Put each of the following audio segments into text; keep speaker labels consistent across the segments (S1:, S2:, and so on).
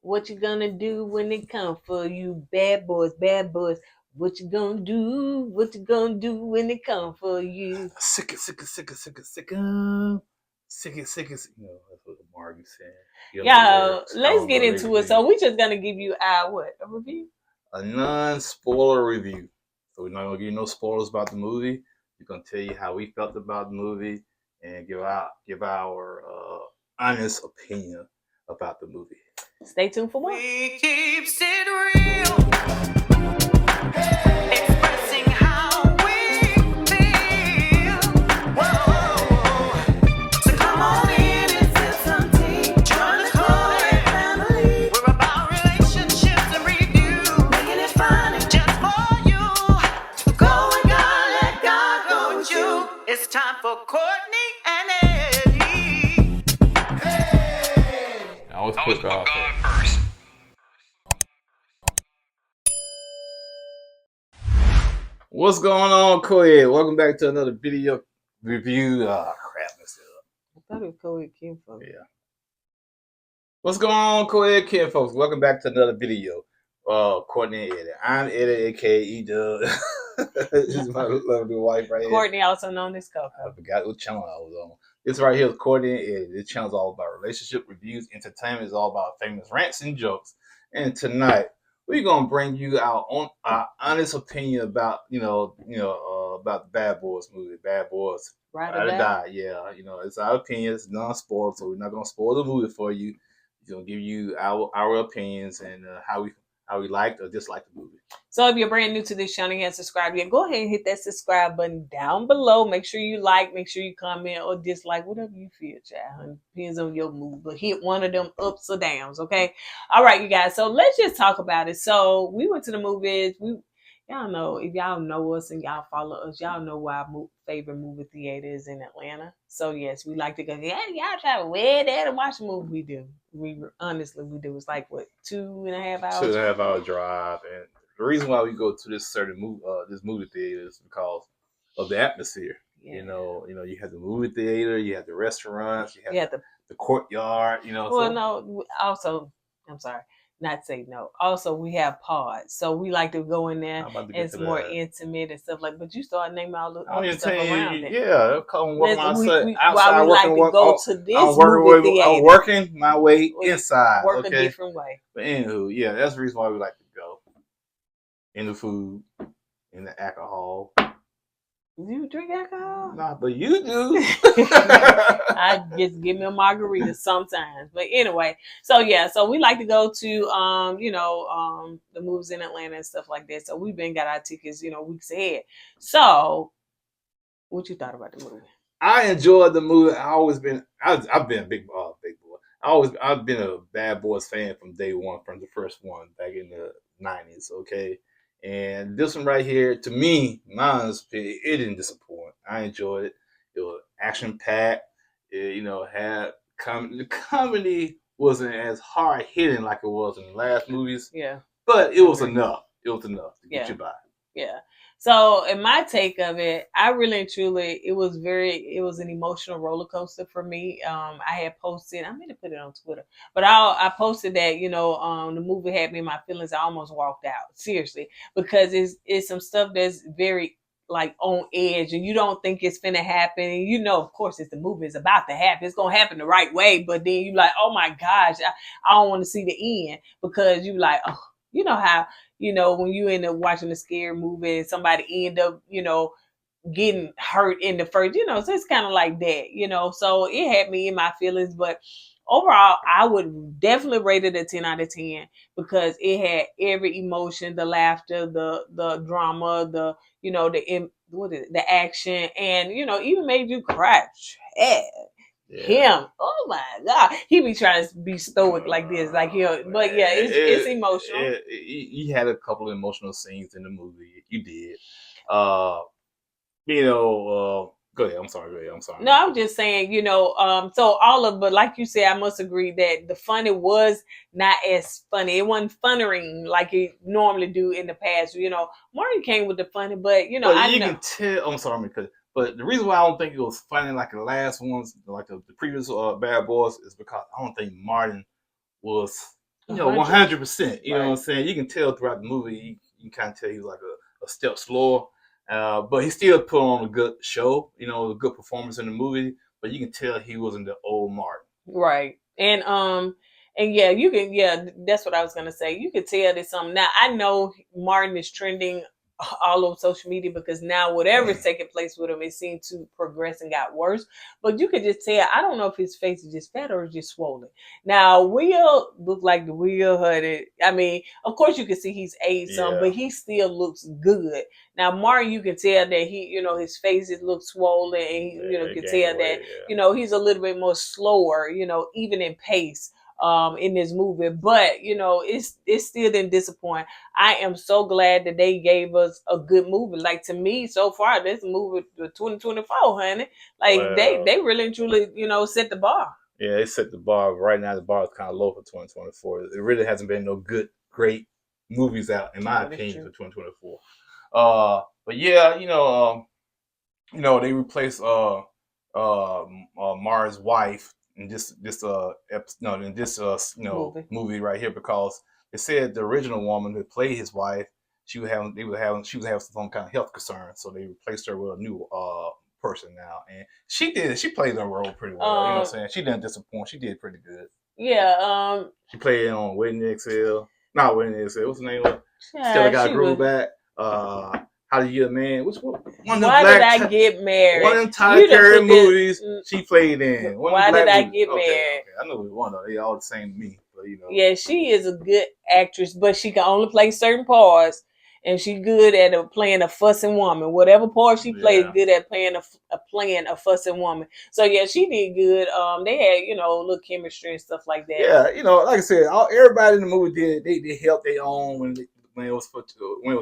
S1: What you gonna do when they come for you? Bad boys, bad boys. What you gonna do? What you gonna do when they come for you?
S2: Sick it, sick it, sick it, sick it, sick it. Sick it, sick it. You know, that's what Margie said. Get on the
S1: Y'all,
S2: lyrics. I
S1: let's
S2: don't know
S1: get
S2: the
S1: into it.
S2: review.
S1: So we just gonna give you our what? A review?
S2: A non-spoiler review. So we're not gonna give you no spoilers about the movie. We're gonna tell you how we felt about the movie and give our honest opinion about the movie.
S1: Stay tuned for more.
S3: We keeps it real, expressing how we feel. Whoa. So come on in and sip some tea. Join the KoEd family. We're about relationships and review, making it fun just for you. Go and God, let God go with you. It's time for Courtney and Eddie.
S2: I always put God first. What's going on, KoEd? Welcome back to another video review. Crap, messed it up.
S1: I thought it was KoEd came from.
S2: Yeah. What's going on, KoEd Kid folks? Welcome back to another video. Courtney and Eddie. I'm Eddie, aka E-Dub. This is my lovely wife right here.
S1: Courtney, also known as Coco.
S2: I forgot what channel I was on. This right here is Courtney and Eddie. This channel is all about relationship reviews, entertainment. Is all about famous rants and jokes. And tonight we're gonna bring you our honest opinion about about the Bad Boys movie, Bad Boys
S1: Ride
S2: or
S1: or Die.
S2: Die. Yeah, it's our opinion. It's non-spoiled, so we're not gonna spoil the movie for you. We're gonna give you our opinions and how we liked or disliked the movie.
S1: So if you're brand new to this channel and you haven't subscribed yet, go ahead and hit that subscribe button down below. Make sure you like, make sure you comment or dislike, whatever you feel, child. Depends on your mood, but hit one of them ups or downs, okay? All right, you guys. So let's just talk about it. So we went to the movies. Y'all know, if y'all know us and y'all follow us, y'all know why our favorite movie theater is in Atlanta. So yes, we like to go. Yeah, y'all try to wear that and watch the movie. We do. We honestly we do. It's like what 2.5 hours.
S2: 2.5 hour drive, and the reason why we go to this certain movie theater is because of the atmosphere. Yeah. You have the movie theater, you have the restaurants, you have the courtyard.
S1: Well, no. Also, I'm sorry. Not say no. Also, we have pods, so we like to go in there. It's more intimate and stuff like. But you start naming all the other stuff around it.
S2: Yeah, come work outside.
S1: Why we like to go to this movie theater?
S2: I'm working my way inside.
S1: Work a different way.
S2: But anywho, yeah, that's the reason why we like to go. In the food, in the alcohol.
S1: Do you drink alcohol?
S2: Nah, but you do.
S1: I just give me a margarita sometimes. But anyway, so yeah, so we like to go to the movies in Atlanta and stuff like that. So we've been got our tickets, weeks ahead. So what you thought about the movie?
S2: I enjoyed the movie. I've been a big boy. I've been a Bad Boys fan from day one, from the first one back in the 90s. Okay. And this one right here, to me, it didn't disappoint. I enjoyed it. It was action packed. Had the comedy wasn't as hard hitting like it was in the last movies.
S1: Yeah,
S2: but it was enough. It was enough to get you by.
S1: Yeah. So in my take of it, I really and truly, it was an emotional roller coaster for me. I had posted, I meant to put it on Twitter, but I posted that, the movie had me in my feelings. I almost walked out, seriously, because it's some stuff that's very like on edge and you don't think it's finna happen. And of course, it's the movie is about to happen. It's gonna happen the right way, but then you like, oh my gosh, I don't want to see the end because you like, oh, you know how when you end up watching a scary movie and somebody end up, getting hurt in the first, so it's kind of like that, so it had me in my feelings. But overall, I would definitely rate it a 10 out of 10 because it had every emotion, the laughter, the drama, the action, and, even made you cry. Yeah. Him, oh my god, he be trying to be stoic like this, like but yeah, it's emotional.
S2: You had a couple of emotional scenes in the movie. You did. Go ahead. I'm sorry.
S1: No, I'm just saying, but like you said, I must agree that the funny was not as funny. It wasn't funnery like it normally do in the past. Martin came with the funny, but
S2: I can tell. I'm sorry, but the reason why I don't think it was funny like the last ones, like the previous Bad Boys, is because I don't think Martin was
S1: 100.
S2: 100%. You know what I'm
S1: Right.
S2: saying? You can tell throughout the movie, you can kind of tell he's like a step slower. But he still put on a good show, a good performance in the movie. But you can tell he wasn't the old Martin.
S1: Right. And yeah, you can that's what I was gonna say. You could tell there's something. Now I know Martin is trending all over social media because now whatever's taking place with him, it seemed to progress and got worse. But you could just tell, I don't know if his face is just fat or just swollen. Now Will looked like the Will Huddy. I mean, of course you can see he's aged some, but he still looks good. Now Martin, you can tell that his face is looks swollen, and you can tell that he's a little bit more slower, even in pace in this movie. But it's still didn't disappoint. I am so glad that they gave us a good movie. Like, to me, so far this movie, the 2024, honey, like they really and truly set the bar.
S2: Yeah, they set the bar. Right now, the bar is kind of low for 2024. It really hasn't been no great movies out, in my opinion, for 2024. But yeah, they replaced Mars' wife in this movie right here, because they said the original woman who played his wife, she was having some kind of health concern, so they replaced her with a new person now, and she played her role pretty well. You know what I'm saying? She didn't disappoint. She did pretty good.
S1: Yeah.
S2: She played on Wedding Exhale. Not Wedding Exhale. What's the name of it? Still Got Groove Back. How to Get a Man? Which one?
S1: Why Did I Get Married?
S2: One of them Tyler Perry movies she played in.
S1: Why Did I Get Married?
S2: Okay. I know one of them. They all the same to me. But,
S1: Yeah, she is a good actress, but she can only play certain parts. And she's good at playing a fussing woman. Whatever part she plays, good at playing a fussing woman. So yeah, she did good. They had little chemistry and stuff like that.
S2: Yeah, like I said, everybody in the movie did. They helped their own when it was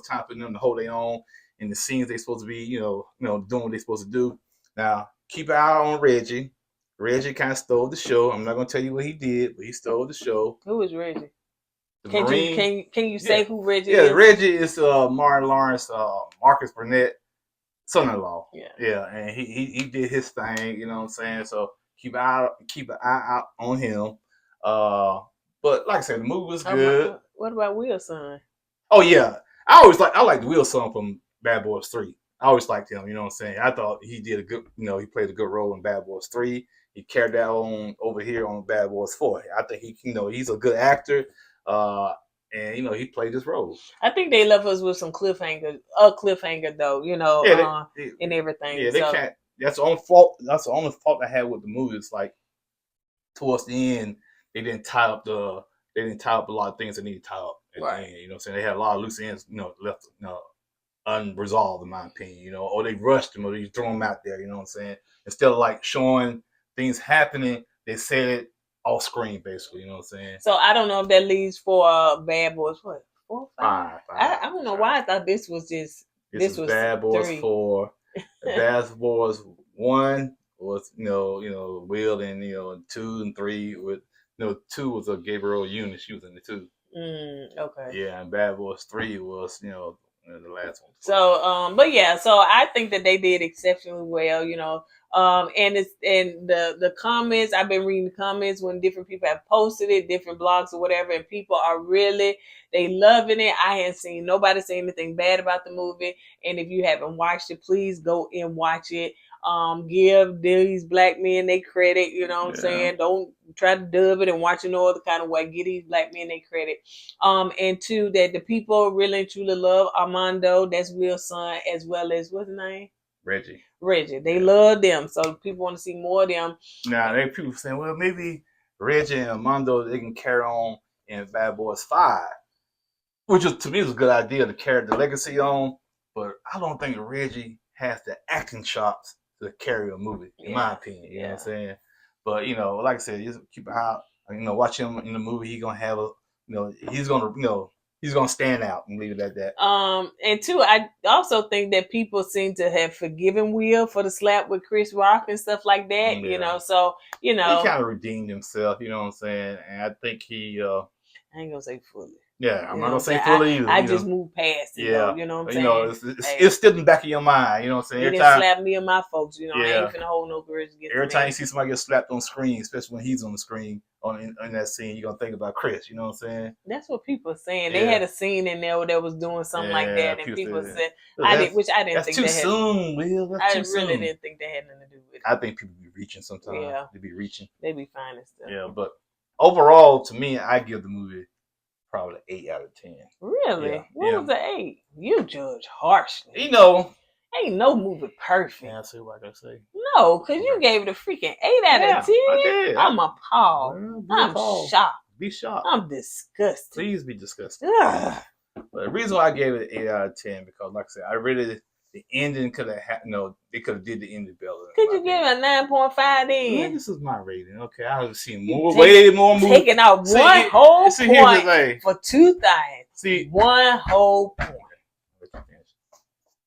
S2: time for them to hold their own in the scenes they supposed to be, doing what they supposed to do. Now keep an eye on Reggie. Reggie kind of stole the show. I'm not gonna tell you what he did, but he stole the show.
S1: Who is Reggie?
S2: Can
S1: you say who Reggie is?
S2: Yeah, Reggie is Martin Lawrence, Marcus Burnett, son-in-law. Yeah, and he did his thing. You know what I'm saying? So keep an eye out on him. But like I said, the movie was good.
S1: What about Will's son?
S2: Oh yeah, I like the Will son from Bad Boys 3. I always liked him. You know what I'm saying? I thought he did a good. He played a good role in Bad Boys 3. He carried that on over here on Bad Boys 4. I think he's a good actor. And he played his role.
S1: I think they left us with some cliffhanger though, and everything.
S2: Yeah, they can't. That's the only fault. That's the only fault I had with the movie. It's like towards the end, they didn't tie up a lot of things that need to tie up.
S1: Right.
S2: You know what I'm saying? They had a lot of loose ends, left unresolved in my opinion. Or they rushed them, or they threw them out there. You know what I'm saying? Instead of like showing things happening, they said it off screen, basically. You know what I'm saying?
S1: So I don't know if that leads for Bad Boys. What? 4, 5?
S2: Five.
S1: I don't know why I thought this was just. This was
S2: Bad Boys
S1: 3.
S2: 4. Bad Boys 1 was Will, and 2 and 3 with 2 was a Gabrielle Union. She was in the 2.
S1: Okay.
S2: Yeah, and Bad Boys 3 was the last one.
S1: So but yeah, so I think that they did exceptionally well. And the comments, I've been reading the comments when different people have posted it, different blogs or whatever, and people are really, they loving it. I haven't seen nobody say anything bad about the movie. And if you haven't watched it, please go and watch it. Give these black men they credit, you know what I'm saying? Don't try to dub it and watch it no other kind of way. Give these black men they credit. And 2, that the people really and truly love Armando, that's Will's son, as well as, what's his name? Reggie. They love them. So people want to see more of them.
S2: Now, there are people saying, well, maybe Reggie and Armando, they can carry on in Bad Boys 5. Which to me was a good idea to carry the legacy on. But I don't think Reggie has the acting chops to carry a movie, in my opinion. You know what I'm saying? But, like I said, just keep an eye out. Watch him in the movie. He's going to have he's going to stand out, and leave it at that.
S1: And 2, I also think that people seem to have forgiven Will for the slap with Chris Rock and stuff like that. So he
S2: kind of redeemed himself. You know what I'm saying? And I think he.
S1: I ain't gonna say fully.
S2: Yeah, I'm
S1: You
S2: not
S1: know
S2: gonna
S1: what
S2: say
S1: I'm
S2: fully
S1: saying?
S2: either.
S1: I
S2: you
S1: just
S2: know,
S1: moved past it,
S2: yeah,
S1: though. You know what I'm
S2: you know,
S1: saying?
S2: it's still in the back of your mind. You know what I'm saying?
S1: They
S2: Every
S1: didn't
S2: time,
S1: slap me and my folks. You know, I
S2: yeah,
S1: ain't finna hold no grudge against
S2: every
S1: the
S2: time
S1: man.
S2: you see somebody get slapped on screen, especially when he's on the screen in that scene, you're gonna think about Chris. You know what I'm saying?
S1: That's what people are saying. They
S2: Yeah,
S1: had a scene in there that was doing something like
S2: yeah.
S1: that, and people
S2: Say that.
S1: said
S2: But
S1: I did, which I didn't
S2: that's
S1: think
S2: too
S1: that had.
S2: soon, Will. That's
S1: I
S2: too
S1: really
S2: soon.
S1: didn't think that had nothing to do with it.
S2: I think people be reaching sometimes.
S1: Yeah,
S2: They be reaching.
S1: they be fine and stuff.
S2: Yeah, but overall, to me, I give the movie probably 8 out of 10.
S1: Really?
S2: Yeah,
S1: What was the 8? You judge harshly.
S2: You know,
S1: Ain't no movie perfect.
S2: yeah, I see what I gotta say.
S1: No, because you gave it a freaking 8 out of 10.
S2: I did.
S1: I'm appalled.
S2: Well,
S1: I'm shocked.
S2: Be shocked.
S1: I'm disgusted.
S2: Please be disgusted.
S1: Ugh.
S2: But the reason why I gave it an 8 out of 10 because, like I said, I really the ending could have they could have did the ending better.
S1: Could you give it a 9.5 then?
S2: Man, this is my rating. Okay, I have seen way more movies.
S1: Taking out one whole point
S2: here's the thing.
S1: for 2 things.
S2: See,
S1: one whole point.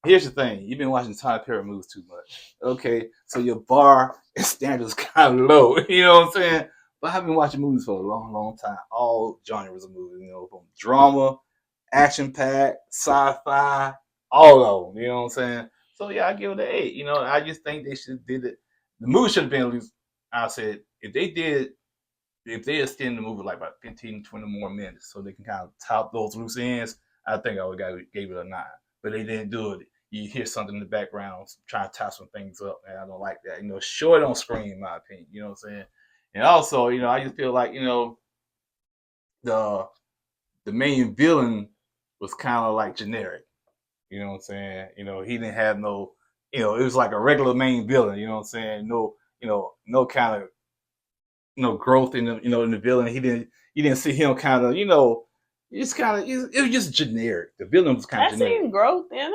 S2: Here's the thing. You've been watching Tyler Perry movies too much. Okay, so your bar and standards kind of low. You know what I'm saying? But I've been watching movies for a long, long time. All genres of movies. You know, from drama, action-packed, sci-fi, all of them. You know what I'm saying? So yeah, I give it an 8. You know, I just think they should have did it. The movie should have been at least. I said if they extend the movie like about 15, 20 more minutes, so they can kind of top those loose ends, I think I would gave it a 9. But they didn't do it. You hear something in the background trying to tie some things up, and I don't like that. You know, short on screen, in my opinion. You know what I'm saying? And also, you know, I just feel like, you know, the main villain was kind of like generic. You know what I'm saying? You know, he didn't have no, you know, it was like a regular main villain. You know what I'm saying? No, you know, no kind of, you know, growth in the, you know, in the villain. You didn't see him kind of, you know, it's kind of, it was just generic. The villain was kind of generic.
S1: I seen growth in him.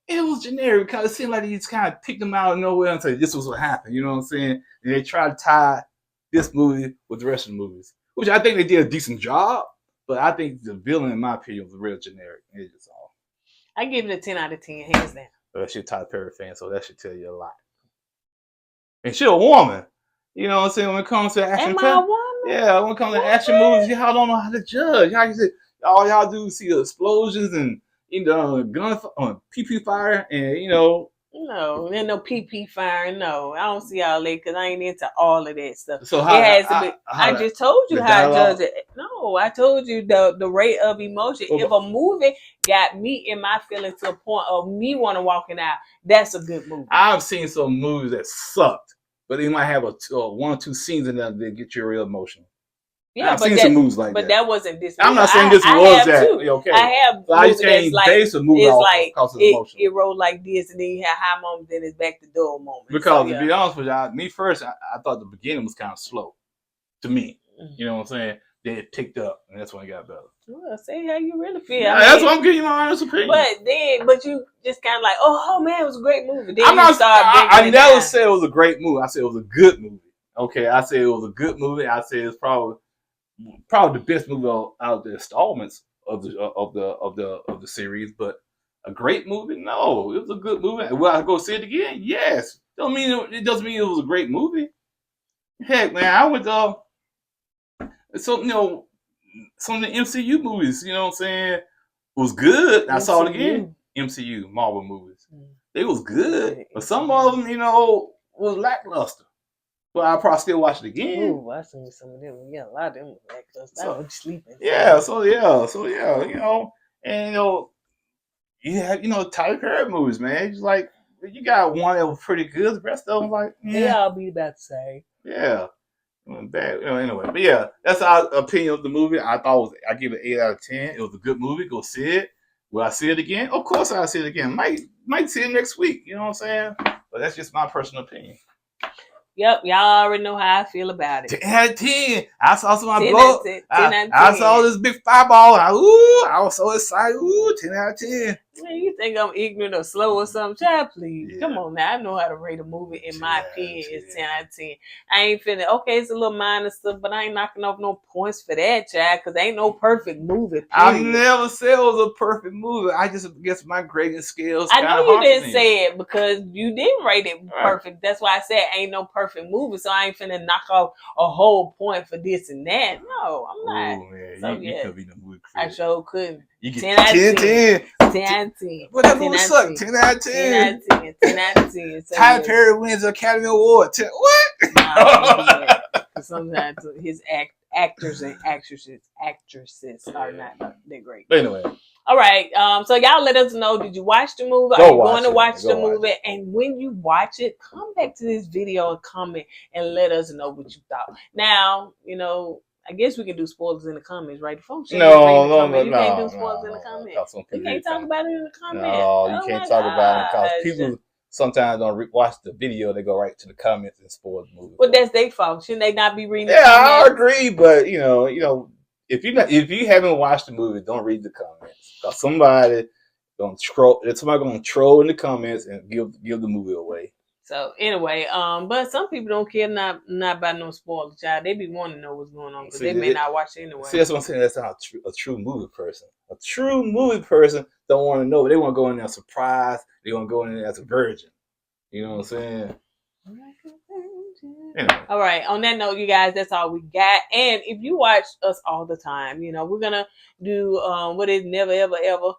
S2: It was generic because it seemed like he just kind of picked them out of nowhere and said, this was what happened. You know what I'm saying? And they tried to tie this movie with the rest of the movies, which I think they did a decent job. But I think the villain, in my opinion, was real generic. It's just all.
S1: I give it a 10 out of 10, hands down.
S2: But you're a Tyler Perry fan, so that should tell you a lot. And she's a woman. You know what I'm saying? When it comes to action,
S1: am I a woman?
S2: Yeah, when it comes to action movies, y'all don't know how to judge. Y'all just, all y'all do is see the explosions and, you know, gun on PP fire, and you know.
S1: No, there's no PP firing. No, I don't see all that because I ain't into all of that stuff.
S2: So how,
S1: it has to be. I just told you how I judge it. No, I told you the rate of emotion. If a movie got me in my feelings to a point of me want to walking out, that's a good movie.
S2: I've seen some movies that sucked, but they might have a 1 or 2 scenes in there that get you real emotional. Yeah, I've seen some movies like that.
S1: But that wasn't this movie.
S2: I'm not saying this was that.
S1: Too.
S2: Okay.
S1: I have
S2: so I just can't base a movie off because it's emotional.
S1: It rolled like this, and then you have high moments, then it's back to dull moments.
S2: Because to be honest with you, me first, I thought the beginning was kind of slow to me. Mm-hmm. You know what I'm saying? Then it picked up, and that's when it got better.
S1: Well, say how you really feel.
S2: Yeah, that's what I'm giving you my honest opinion.
S1: But you just kind of like, oh man, it was a great movie. Then
S2: I never said it was a great movie. I said it was a good movie. Okay, I said it was a good movie. I said it's probably the best movie out of the installments of the series, but a great movie? No, it was a good movie. Will I go see it again? Yes. It doesn't mean it was a great movie. Heck, man, I went so you know some of the MCU movies. You know what I'm saying? Was good. I saw it again. MCU Marvel movies. They was good, but some of them, you know, was lackluster. Well, I'll probably still watch it again.
S1: Ooh, I seen some of them. Yeah, a lot of them was lackluster. I was sleeping.
S2: Yeah, so yeah, you know, and you know, you have, you know, Tyler Perry movies, man. It's like you got one that was pretty good. The rest of them like, yeah.
S1: They all be about the same.
S2: Yeah. Bad, you know, anyway, but yeah, that's our opinion of the movie. I give it 8 out of 10. It was a good movie. Go see it. Will I see it again? Of course I'll see it again. Might see it next week. You know what I'm saying? But that's just my personal opinion.
S1: Yep, y'all already know how I feel about it.
S2: 10 out of 10. I saw somebody blow. I saw this big fireball. I was so excited. 10 out of 10.
S1: Man, you think I'm ignorant or slow or something? Child, please. Yeah. Come on now. I know how to rate a movie. In my opinion, it's 10 out of 10. I ain't finna, okay, it's a little minor stuff, but I ain't knocking off no points for that, child, because ain't no perfect movie. Period.
S2: I never said it was a perfect movie. I just guess my grading skills.
S1: I know you didn't say it because you didn't rate it perfect. That's why I said ain't no perfect movie, so I ain't finna knock off a whole point for this and that. No, I'm not.
S2: Oh, man.
S1: So,
S2: you could be the movie
S1: I sure couldn't.
S2: You get
S1: 10 out of
S2: 10, 10.
S1: 10 out of 10.
S2: But that
S1: 10
S2: movie
S1: out of
S2: sucked.
S1: 10.
S2: 10 out of
S1: 10
S2: 10.
S1: out of 10. 10 out of 10. So,
S2: Tyler
S1: yeah.
S2: Perry wins the Academy Award. What?
S1: Nah, I can't do that. 'Cause sometimes his actors and actresses are not that great.
S2: But anyway,
S1: All right. So y'all let us know. Did you watch the movie?
S2: Go
S1: Are you
S2: watch
S1: going to
S2: it,
S1: watch
S2: man.
S1: the
S2: Go watch
S1: movie? And when you watch it, come back to this video and comment and let us know what you thought. Now, you know, I guess we can do spoilers in the comments, right? The folks shouldn't read the comments. You can't do spoilers in the comments. You can't talk about it in the comments.
S2: No, you
S1: Oh
S2: can't
S1: my
S2: talk about it because
S1: gosh.
S2: people sometimes don't watch the video. They go right to the comments and spoil the movie.
S1: But that's their fault. Shouldn't they not be reading the
S2: Yeah, I
S1: comments?
S2: agree, but you know, if you haven't watched the movie, don't read the comments because somebody gonna troll in the comments and give the movie away.
S1: So anyway, but some people don't care not about no spoilers, child. They be wanting to know what's going on because they may not watch it anyway.
S2: See, that's what I'm saying. That's not a true movie person. A true movie person don't want to know. They want to go in there surprised. They want to go in there as a virgin. You know what I'm saying? Anyway.
S1: All right. On that note, you guys, that's all we got. And if you watch us all the time, you know we're gonna do what is never ever ever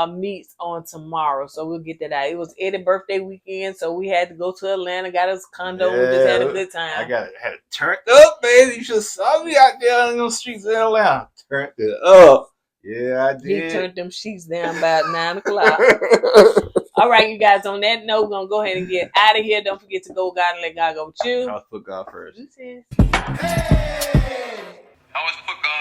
S1: meets on tomorrow. So we'll get that out. It was Eddie's birthday weekend, so we had to go to Atlanta, got us a condo, and we just had a good time.
S2: I had it turned up, baby. You should saw me out there in those streets of Atlanta. Turned it up. Yeah, I did.
S1: He turned them sheets down about 9 o'clock. All right, you guys. On that note, we're gonna go ahead and get out of here. Don't forget to go God and let God go with you.
S2: I'll put God first.
S3: I was put God